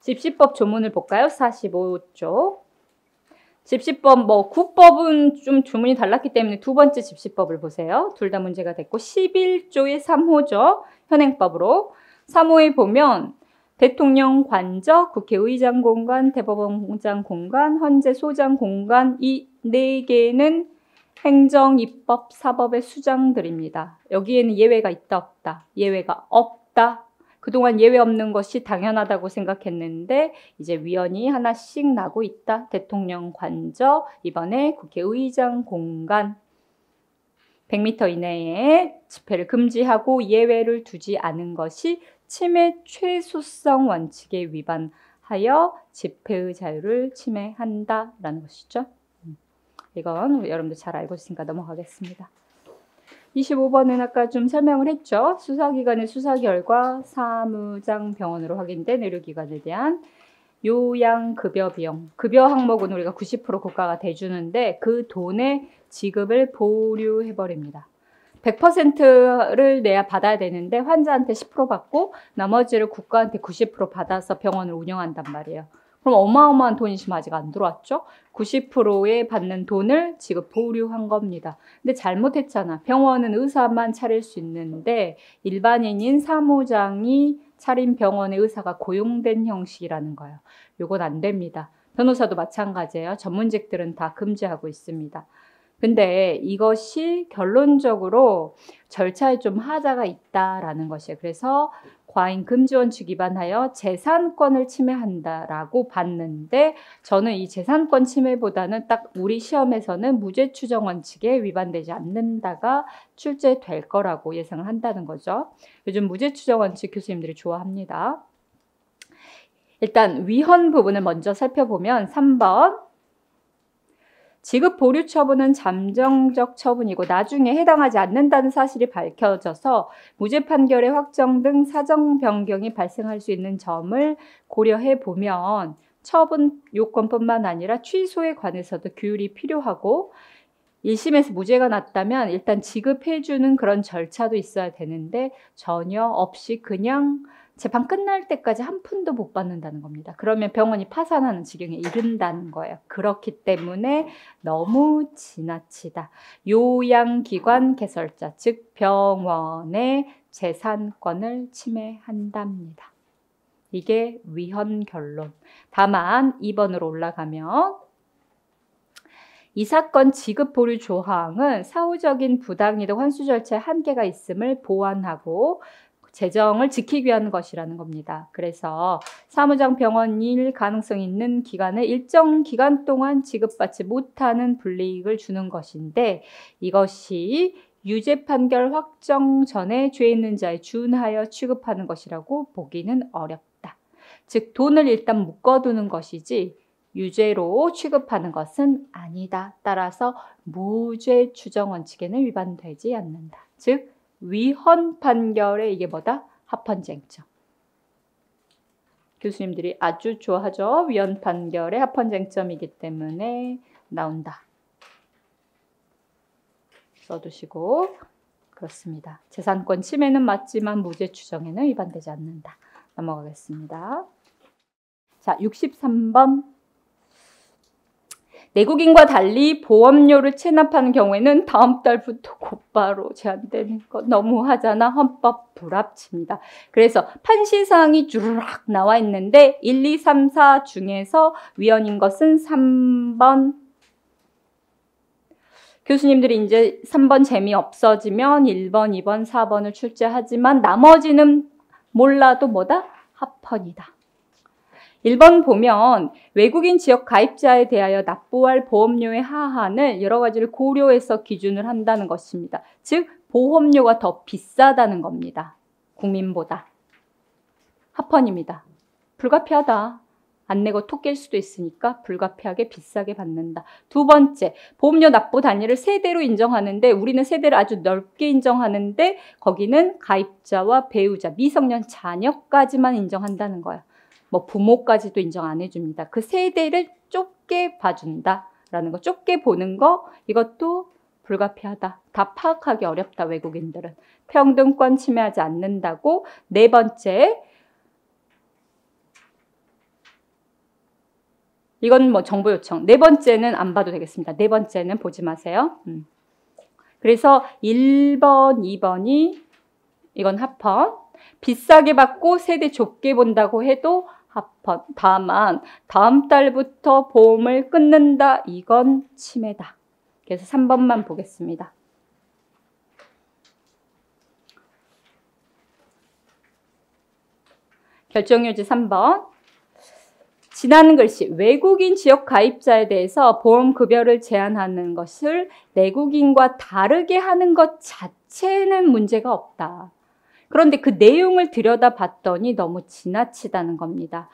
집시법 조문을 볼까요? 45쪽. 집시법, 구법은 좀 조문이 달랐기 때문에 두 번째 집시법을 보세요. 둘 다 문제가 됐고, 11조의 3호죠. 현행법으로. 3호에 보면 대통령 관저, 국회의장 공간, 대법원장 공간, 헌재 소장 공간 이 4개는 행정, 입법, 사법의 수장들입니다. 여기에는 예외가 있다, 없다? 예외가 없다. 그동안 예외 없는 것이 당연하다고 생각했는데 이제 위헌이 하나씩 나고 있다. 대통령 관저, 이번에 국회의장 공간 100m 이내에 집회를 금지하고 예외를 두지 않은 것이 침해 최소성 원칙에 위반하여 집회의 자유를 침해한다라는 것이죠. 이건 여러분들 잘 알고 있으니까 넘어가겠습니다. 25번은 아까 좀 설명을 했죠. 수사기관의 수사 결과 사무장 병원으로 확인된 의료기관에 대한 요양급여 비용. 급여 항목은 우리가 90% 국가가 대주는데 그 돈의 지급을 보류해버립니다. 100%를 내야 받아야 되는데 환자한테 10% 받고 나머지를 국가한테 90% 받아서 병원을 운영한단 말이에요. 그럼 어마어마한 돈이 지금 아직 안 들어왔죠? 90%에 받는 돈을 지금 보류한 겁니다. 근데 잘못했잖아. 병원은 의사만 차릴 수 있는데 일반인인 사무장이 차린 병원의 의사가 고용된 형식이라는 거예요. 이건 안 됩니다. 변호사도 마찬가지예요. 전문직들은 다 금지하고 있습니다. 근데 이것이 결론적으로 절차에 좀 하자가 있다라는 것이에요. 그래서 과잉 금지 원칙 위반하여 재산권을 침해한다라고 봤는데 저는 이 재산권 침해보다는 딱 우리 시험에서는 무죄 추정 원칙에 위반되지 않는다가 출제될 거라고 예상을 한다는 거죠. 요즘 무죄 추정 원칙 교수님들이 좋아합니다. 일단 위헌 부분을 먼저 살펴보면 3번 지급 보류 처분은 잠정적 처분이고 나중에 해당하지 않는다는 사실이 밝혀져서 무죄 판결의 확정 등 사정 변경이 발생할 수 있는 점을 고려해 보면 처분 요건뿐만 아니라 취소에 관해서도 규율이 필요하고 1심에서 무죄가 났다면 일단 지급해주는 그런 절차도 있어야 되는데 전혀 없이 그냥 재판 끝날 때까지 한 푼도 못 받는다는 겁니다. 그러면 병원이 파산하는 지경에 이른다는 거예요. 그렇기 때문에 너무 지나치다. 요양기관 개설자, 즉 병원의 재산권을 침해한답니다. 이게 위헌 결론. 다만 2번으로 올라가면 이 사건 지급 보류 조항은 사후적인 부당이득 환수 절차에 한계가 있음을 보완하고 재정을 지키기 위한 것이라는 겁니다. 그래서 사무장 병원일 가능성이 있는 기간에 일정 기간 동안 지급받지 못하는 불이익을 주는 것인데 이것이 유죄 판결 확정 전에 죄 있는 자에 준하여 취급하는 것이라고 보기는 어렵다. 즉 돈을 일단 묶어두는 것이지 유죄로 취급하는 것은 아니다. 따라서 무죄 추정 원칙에는 위반되지 않는다. 즉 위헌 판결에 이게 뭐다? 합헌쟁점. 교수님들이 아주 좋아하죠. 위헌 판결의 합헌쟁점이기 때문에 나온다. 써두시고 그렇습니다. 재산권 침해는 맞지만 무죄 추정에는 위반되지 않는다. 넘어가겠습니다. 자, 63번. 내국인과 달리 보험료를 체납하는 경우에는 다음 달부터 곧바로 제한되는 거 너무하잖아. 헌법 불합치입니다. 그래서 판시사항이 주르륵 나와 있는데 1, 2, 3, 4 중에서 위헌인 것은 3번. 교수님들이 이제 3번 재미없어지면 1번, 2번, 4번을 출제하지만 나머지는 몰라도 뭐다? 합헌이다. 1번 보면 외국인 지역 가입자에 대하여 납부할 보험료의 하한을 여러 가지를 고려해서 기준을 한다는 것입니다. 즉 보험료가 더 비싸다는 겁니다. 국민보다. 합헌입니다. 불가피하다. 안 내고 톡 깰 수도 있으니까 불가피하게 비싸게 받는다. 두 번째, 보험료 납부 단위를 세대로 인정하는데 우리는 세대를 아주 넓게 인정하는데 거기는 가입자와 배우자, 미성년 자녀까지만 인정한다는 거야. 뭐 부모까지도 인정 안 해줍니다. 그 세대를 좁게 봐준다라는 거, 좁게 보는 거 이것도 불가피하다. 다 파악하기 어렵다. 외국인들은. 평등권 침해하지 않는다고. 네 번째, 이건 뭐 정보 요청. 네 번째는 안 봐도 되겠습니다. 네 번째는 보지 마세요. 그래서 1번, 2번이 이건 합헌. 비싸게 받고 세대 좁게 본다고 해도 합헌. 다만 다음 달부터 보험을 끊는다. 이건 침해다. 그래서 3번만 보겠습니다. 결정유지 3번. 지난 글씨, 외국인 지역 가입자에 대해서 보험급여를 제한하는 것을 내국인과 다르게 하는 것 자체는 문제가 없다. 그런데 그 내용을 들여다봤더니 너무 지나치다는 겁니다.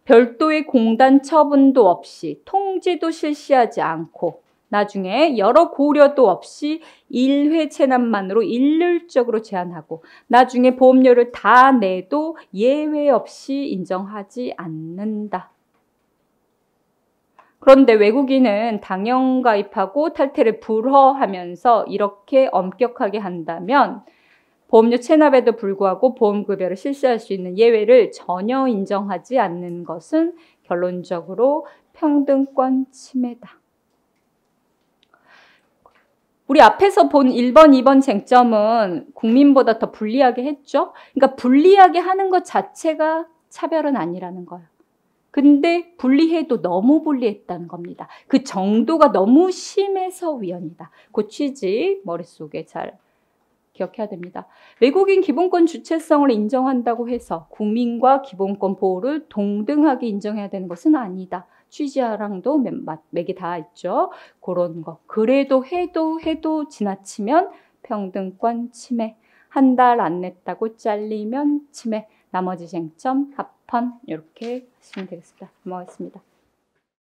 별도의 공단 처분도 없이 통지도 실시하지 않고 나중에 여러 고려도 없이 1회 체납만으로 일률적으로 제한하고 나중에 보험료를 다 내도 예외 없이 인정하지 않는다. 그런데 외국인은 당연 가입하고 탈퇴를 불허하면서 이렇게 엄격하게 한다면 보험료 체납에도 불구하고 보험급여를 실시할 수 있는 예외를 전혀 인정하지 않는 것은 결론적으로 평등권 침해다. 우리 앞에서 본 1번, 2번 쟁점은 국민보다 더 불리하게 했죠. 그러니까 불리하게 하는 것 자체가 차별은 아니라는 거예요. 근데 불리해도 너무 불리했다는 겁니다. 그 정도가 너무 심해서 위헌이다. 그 취지 머릿속에 잘 기억해야 됩니다. 외국인 기본권 주체성을 인정한다고 해서 국민과 기본권 보호를 동등하게 인정해야 되는 것은 아니다. 취지하랑도 맥이 다 있죠. 그런 거. 그래도 해도 지나치면 평등권 침해. 한 달 안 냈다고 잘리면 침해. 나머지 쟁점 합헌 이렇게 하시면 되겠습니다. 고맙습니다.